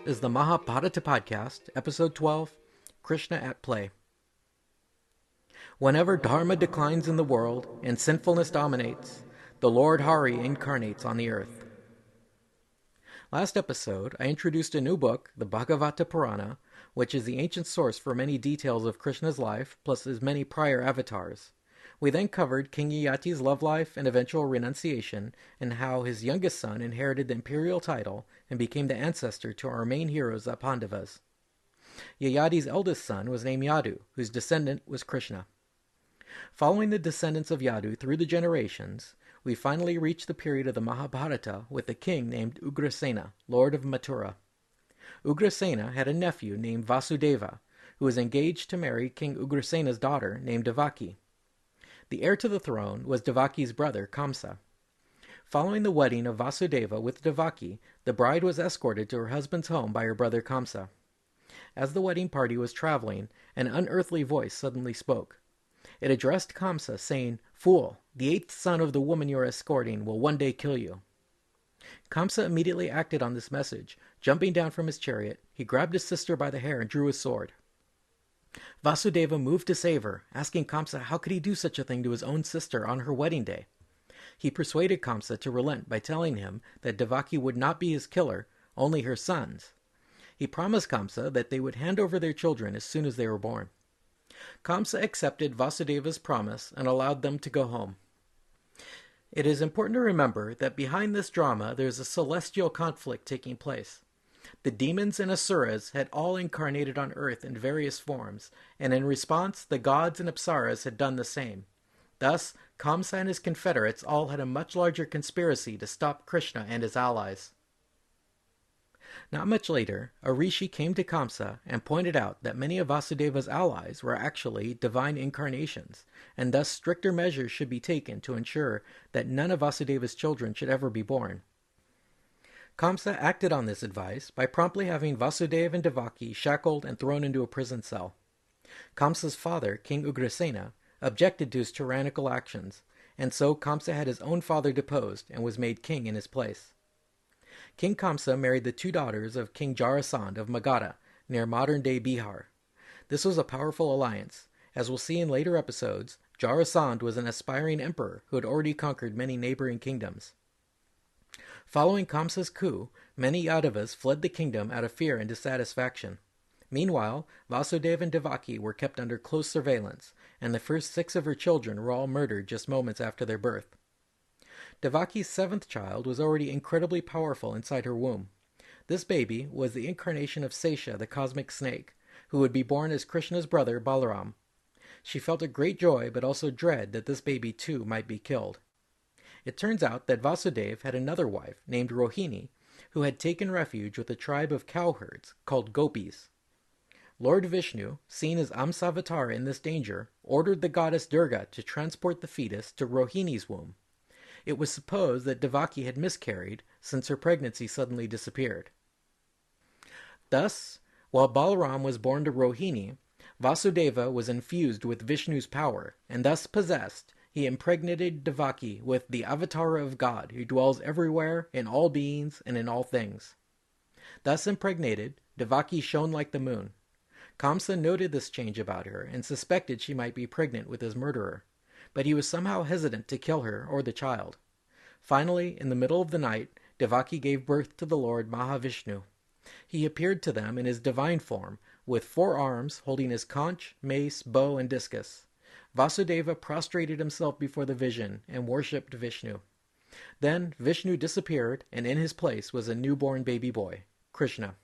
is the Mahabharata podcast, episode 12, Krishna at Play. Whenever dharma declines in the world and sinfulness dominates, the Lord Hari incarnates on the earth. Last episode, I introduced a new book, the Bhagavata Purana, which is the ancient source for many details of Krishna's life, plus his many prior avatars. We then covered King Yati's love life and eventual renunciation, and how his youngest son inherited the imperial title and became the ancestor to our main heroes, the Pandavas. Yadi's eldest son was named Yadu, whose descendant was Krishna. Following the descendants of Yadu through the generations, we finally reached the period of the Mahabharata with a king named Ugrasena, lord of Mathura. Ugrasena had a nephew named Vasudeva, who was engaged to marry King Ugrasena's daughter named Devaki. The heir to the throne was Devaki's brother, Kamsa. Following the wedding of Vasudeva with Devaki, the bride was escorted to her husband's home by her brother Kamsa. As the wedding party was traveling, an unearthly voice suddenly spoke. It addressed Kamsa, saying, "Fool, the eighth son of the woman you are escorting will one day kill you." Kamsa immediately acted on this message. Jumping down from his chariot, he grabbed his sister by the hair and drew his sword. Vasudeva moved to save her, asking Kamsa how could he do such a thing to his own sister on her wedding day. He persuaded Kamsa to relent by telling him that Devaki would not be his killer, only her sons. He promised Kamsa that they would hand over their children as soon as they were born. Kamsa accepted Vasudeva's promise and allowed them to go home. It is important to remember that behind this drama there is a celestial conflict taking place. The demons and asuras had all incarnated on earth in various forms, and in response the gods and apsaras had done the same. Thus, Kamsa and his confederates all had a much larger conspiracy to stop Krishna and his allies. Not much later, a rishi came to Kamsa and pointed out that many of Vasudeva's allies were actually divine incarnations, and thus stricter measures should be taken to ensure that none of Vasudeva's children should ever be born. Kamsa acted on this advice by promptly having Vasudeva and Devaki shackled and thrown into a prison cell. Kamsa's father, King Ugrasena, objected to his tyrannical actions, and so Kamsa had his own father deposed and was made king in his place. King Kamsa married the two daughters of King Jarasandha of Magadha, near modern-day Bihar. This was a powerful alliance. As we'll see in later episodes, Jarasandha was an aspiring emperor who had already conquered many neighboring kingdoms. Following Kamsa's coup, many Yadavas fled the kingdom out of fear and dissatisfaction. Meanwhile, Vasudeva and Devaki were kept under close surveillance, and the first 6 of her children were all murdered just moments after their birth. Devaki's 7th child was already incredibly powerful inside her womb. This baby was the incarnation of Sesha, the cosmic snake, who would be born as Krishna's brother Balaram. She felt a great joy but also dread that this baby too might be killed. It turns out that Vasudeva had another wife named Rohini, who had taken refuge with a tribe of cowherds called Gopis. Lord Vishnu, seeing his Amsavatara in this danger, ordered the goddess Durga to transport the fetus to Rohini's womb. It was supposed that Devaki had miscarried, since her pregnancy suddenly disappeared. Thus, while Balaram was born to Rohini, Vasudeva was infused with Vishnu's power, and thus possessed, he impregnated Devaki with the Avatara of God, who dwells everywhere, in all beings, and in all things. Thus impregnated, Devaki shone like the moon. Kamsa noted this change about her, and suspected she might be pregnant with his murderer, but he was somehow hesitant to kill her or the child. Finally, in the middle of the night, Devaki gave birth to the Lord Mahavishnu. He appeared to them in his divine form, with 4 arms holding his conch, mace, bow, and discus. Vasudeva prostrated himself before the vision and worshipped Vishnu. Then Vishnu disappeared, and in his place was a newborn baby boy, Krishna.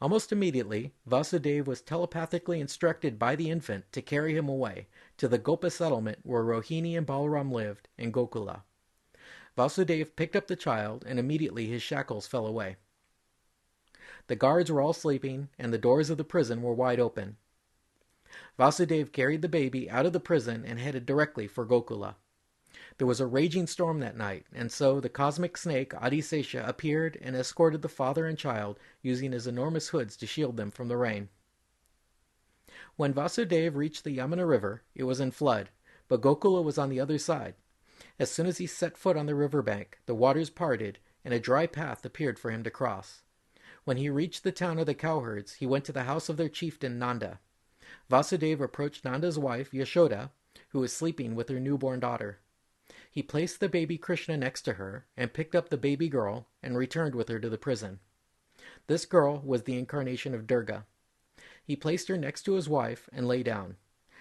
Almost immediately, Vasudeva was telepathically instructed by the infant to carry him away to the Gopa settlement where Rohini and Balaram lived in Gokula. Vasudeva picked up the child, and immediately his shackles fell away. The guards were all sleeping, and the doors of the prison were wide open. Vasudeva carried the baby out of the prison and headed directly for Gokula. There was a raging storm that night, and so the cosmic snake Adisesha appeared and escorted the father and child, using his enormous hoods to shield them from the rain. When Vasudeva reached the Yamuna River, it was in flood, but Gokula was on the other side. As soon as he set foot on the riverbank, the waters parted, and a dry path appeared for him to cross. When he reached the town of the cowherds, he went to the house of their chieftain Nanda. Vasudeva approached Nanda's wife, Yashoda, who was sleeping with her newborn daughter. He placed the baby Krishna next to her and picked up the baby girl and returned with her to the prison. This girl was the incarnation of Durga. He placed her next to his wife and lay down.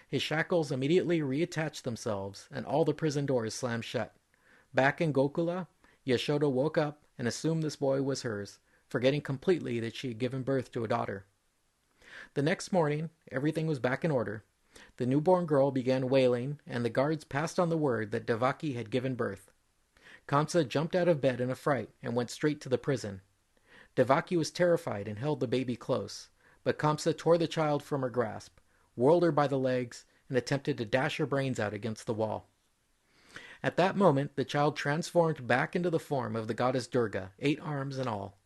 His shackles immediately reattached themselves and all the prison doors slammed shut. Back in Gokula, Yashoda woke up and assumed this boy was hers, forgetting completely that she had given birth to a daughter. The next morning, everything was back in order. The newborn girl began wailing, and the guards passed on the word that Devaki had given birth. Kamsa jumped out of bed in a fright and went straight to the prison. Devaki was terrified and held the baby close, but Kamsa tore the child from her grasp, whirled her by the legs, and attempted to dash her brains out against the wall. At that moment, the child transformed back into the form of the goddess Durga, 8 arms and all.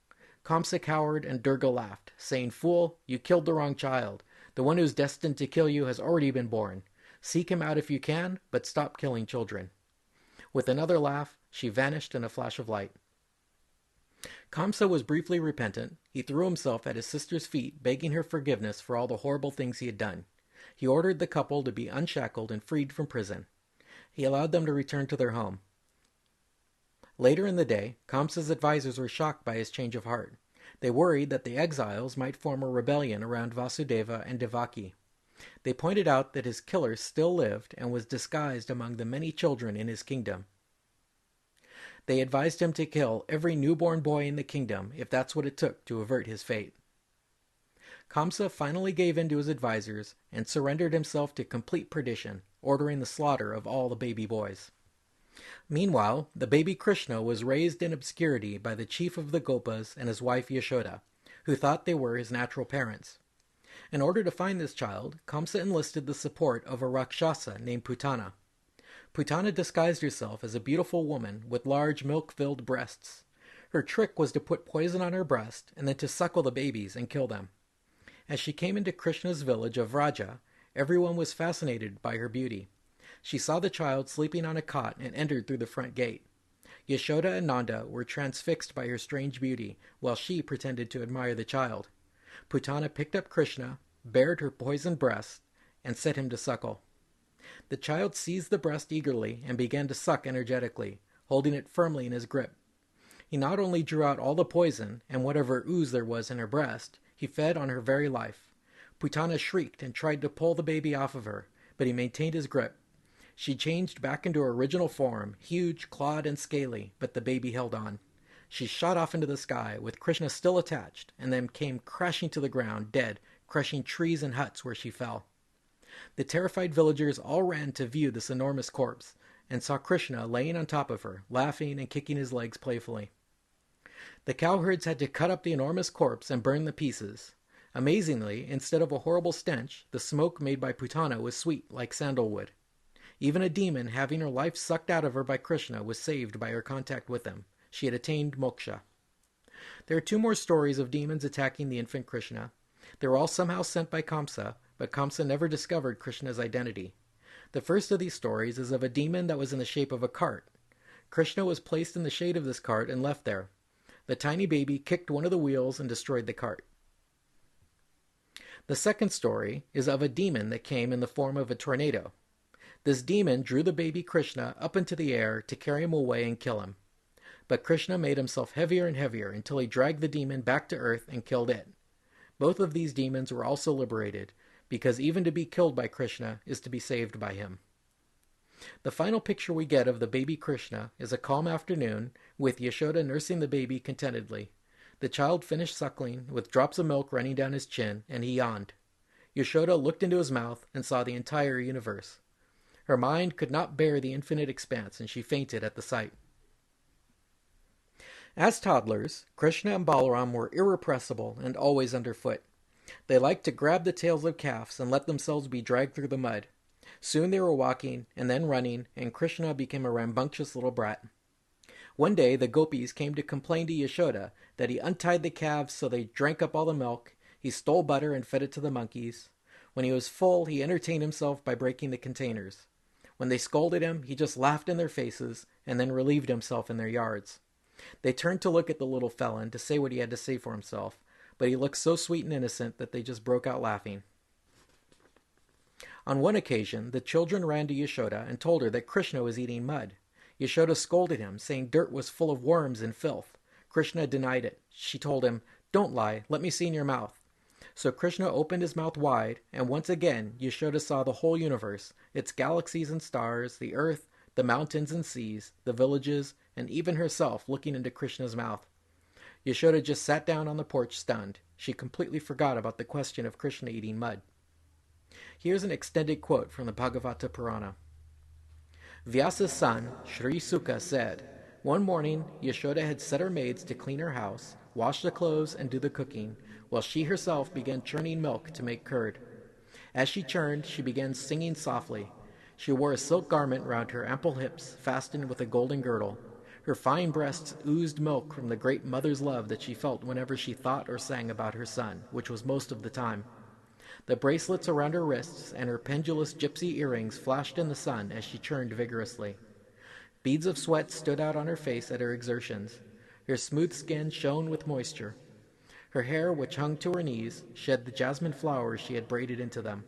Kamsa cowered and Durga laughed, saying, "Fool, you killed the wrong child. The one who's destined to kill you has already been born. Seek him out if you can, but stop killing children." With another laugh, she vanished in a flash of light. Kamsa was briefly repentant. He threw himself at his sister's feet, begging her forgiveness for all the horrible things he had done. He ordered the couple to be unshackled and freed from prison. He allowed them to return to their home. Later in the day, Kamsa's advisors were shocked by his change of heart. They worried that the exiles might form a rebellion around Vasudeva and Devaki. They pointed out that his killer still lived and was disguised among the many children in his kingdom. They advised him to kill every newborn boy in the kingdom if that's what it took to avert his fate. Kamsa finally gave in to his advisors and surrendered himself to complete perdition, ordering the slaughter of all the baby boys. Meanwhile, the baby Krishna was raised in obscurity by the chief of the Gopas and his wife Yashoda, who thought they were his natural parents. In order to find this child, Kamsa enlisted the support of a Rakshasa named Putana. Putana disguised herself as a beautiful woman with large milk-filled breasts. Her trick was to put poison on her breast and then to suckle the babies and kill them. As she came into Krishna's village of Vraja, everyone was fascinated by her beauty. She saw the child sleeping on a cot and entered through the front gate. Yashoda and Nanda were transfixed by her strange beauty, while she pretended to admire the child. Putana picked up Krishna, bared her poisoned breast, and set him to suckle. The child seized the breast eagerly and began to suck energetically, holding it firmly in his grip. He not only drew out all the poison and whatever ooze there was in her breast, he fed on her very life. Putana shrieked and tried to pull the baby off of her, but he maintained his grip. She changed back into her original form, huge, clawed, and scaly, but the baby held on. She shot off into the sky, with Krishna still attached, and then came crashing to the ground, dead, crushing trees and huts where she fell. The terrified villagers all ran to view this enormous corpse, and saw Krishna laying on top of her, laughing and kicking his legs playfully. The cowherds had to cut up the enormous corpse and burn the pieces. Amazingly, instead of a horrible stench, the smoke made by Putana was sweet, like sandalwood. Even a demon having her life sucked out of her by Krishna was saved by her contact with him. She had attained moksha. There are 2 more stories of demons attacking the infant Krishna. They were all somehow sent by Kamsa, but Kamsa never discovered Krishna's identity. The first of these stories is of a demon that was in the shape of a cart. Krishna was placed in the shade of this cart and left there. The tiny baby kicked one of the wheels and destroyed the cart. The second story is of a demon that came in the form of a tornado. This demon drew the baby Krishna up into the air to carry him away and kill him. But Krishna made himself heavier and heavier until he dragged the demon back to earth and killed it. Both of these demons were also liberated, because even to be killed by Krishna is to be saved by him. The final picture we get of the baby Krishna is a calm afternoon with Yashoda nursing the baby contentedly. The child finished suckling, with drops of milk running down his chin, and he yawned. Yashoda looked into his mouth and saw the entire universe. Her mind could not bear the infinite expanse, and she fainted at the sight. As toddlers, Krishna and Balaram were irrepressible and always underfoot. They liked to grab the tails of calves and let themselves be dragged through the mud. Soon they were walking and then running, and Krishna became a rambunctious little brat. One day the gopis came to complain to Yashoda that he untied the calves so they drank up all the milk, he stole butter and fed it to the monkeys. When he was full, he entertained himself by breaking the containers. When they scolded him, he just laughed in their faces and then relieved himself in their yards. They turned to look at the little felon to say what he had to say for himself, but he looked so sweet and innocent that they just broke out laughing. On one occasion, the children ran to Yashoda and told her that Krishna was eating mud. Yashoda scolded him, saying dirt was full of worms and filth. Krishna denied it. She told him, "Don't lie, let me see in your mouth." So Krishna opened his mouth wide, and once again Yashoda saw the whole universe, its galaxies and stars, the earth, the mountains and seas, the villages, and even herself looking into Krishna's mouth. Yashoda just sat down on the porch stunned. She completely forgot about the question of Krishna eating mud. Here's an extended quote from the Bhagavata Purana. Vyasa's son, Sri Sukha, said, "One morning Yashoda had set her maids to clean her house, wash the clothes, and do the cooking, while she herself began churning milk to make curd. As she churned, she began singing softly. She wore a silk garment round her ample hips, fastened with a golden girdle. Her fine breasts oozed milk from the great mother's love that she felt whenever she thought or sang about her son, which was most of the time. The bracelets around her wrists and her pendulous gypsy earrings flashed in the sun as she churned vigorously. Beads of sweat stood out on her face at her exertions. Her smooth skin shone with moisture. Her hair, which hung to her knees, shed the jasmine flowers she had braided into them.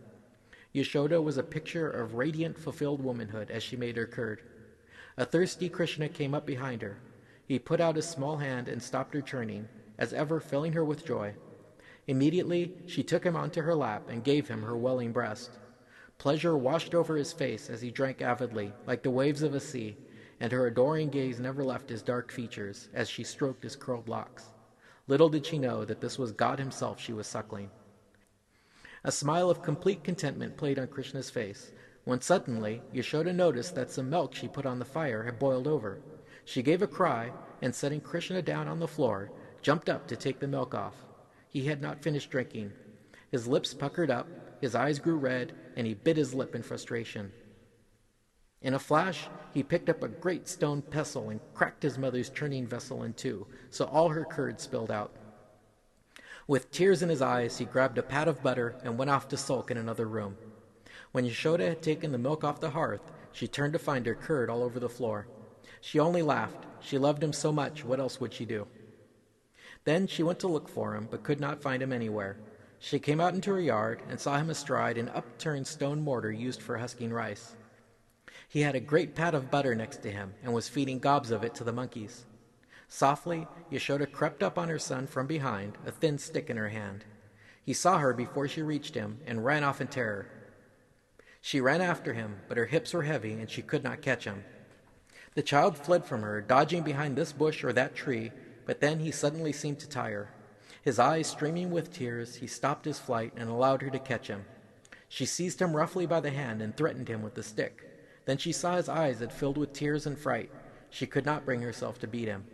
Yashoda was a picture of radiant, fulfilled womanhood as she made her curd. A thirsty Krishna came up behind her. He put out his small hand and stopped her churning, as ever filling her with joy. Immediately she took him onto her lap and gave him her welling breast. Pleasure washed over his face as he drank avidly, like the waves of a sea, and her adoring gaze never left his dark features as she stroked his curled locks. Little did she know that this was God himself she was suckling. A smile of complete contentment played on Krishna's face, when suddenly Yashoda noticed that some milk she put on the fire had boiled over. She gave a cry, and setting Krishna down on the floor, jumped up to take the milk off. He had not finished drinking. His lips puckered up, his eyes grew red, and he bit his lip in frustration. In a flash, he picked up a great stone pestle and cracked his mother's churning vessel in two, so all her curd spilled out. With tears in his eyes, he grabbed a pat of butter and went off to sulk in another room. When Yashoda had taken the milk off the hearth, she turned to find her curd all over the floor. She only laughed. She loved him so much, what else would she do? Then she went to look for him, but could not find him anywhere. She came out into her yard and saw him astride an upturned stone mortar used for husking rice. He had a great pat of butter next to him and was feeding gobs of it to the monkeys. Softly, Yashoda crept up on her son from behind, a thin stick in her hand. He saw her before she reached him and ran off in terror. She ran after him, but her hips were heavy and she could not catch him. The child fled from her, dodging behind this bush or that tree, but then he suddenly seemed to tire. His eyes streaming with tears, he stopped his flight and allowed her to catch him. She seized him roughly by the hand and threatened him with the stick. Then she saw his eyes had filled with tears and fright. She could not bring herself to beat him.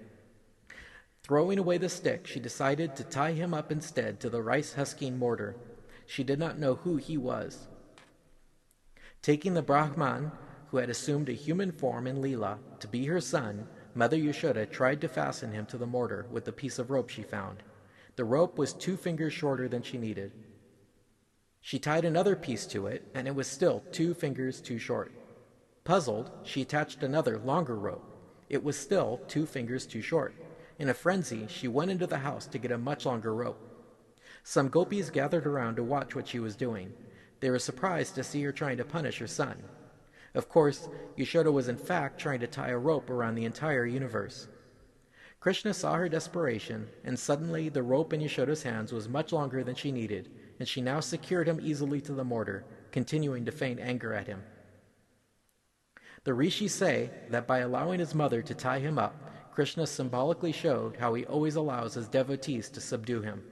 Throwing away the stick, she decided to tie him up instead to the rice-husking mortar. She did not know who he was. Taking the Brahman, who had assumed a human form in Leela, to be her son, Mother Yashoda tried to fasten him to the mortar with the piece of rope she found. The rope was 2 fingers shorter than she needed. She tied another piece to it, and it was still 2 fingers too short. Puzzled, she attached another, longer rope. It was still 2 fingers too short. In a frenzy, she went into the house to get a much longer rope. Some gopis gathered around to watch what she was doing. They were surprised to see her trying to punish her son. Of course, Yashoda was in fact trying to tie a rope around the entire universe. Krishna saw her desperation, and suddenly the rope in Yashoda's hands was much longer than she needed, and she now secured him easily to the mortar, continuing to feign anger at him. The rishis say that by allowing his mother to tie him up, Krishna symbolically showed how he always allows his devotees to subdue him.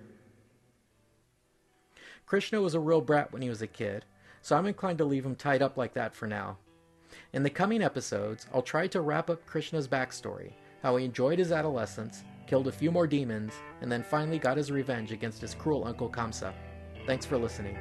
Krishna was a real brat when he was a kid, so I'm inclined to leave him tied up like that for now. In the coming episodes, I'll try to wrap up Krishna's backstory, how he enjoyed his adolescence, killed a few more demons, and then finally got his revenge against his cruel uncle Kamsa. Thanks for listening.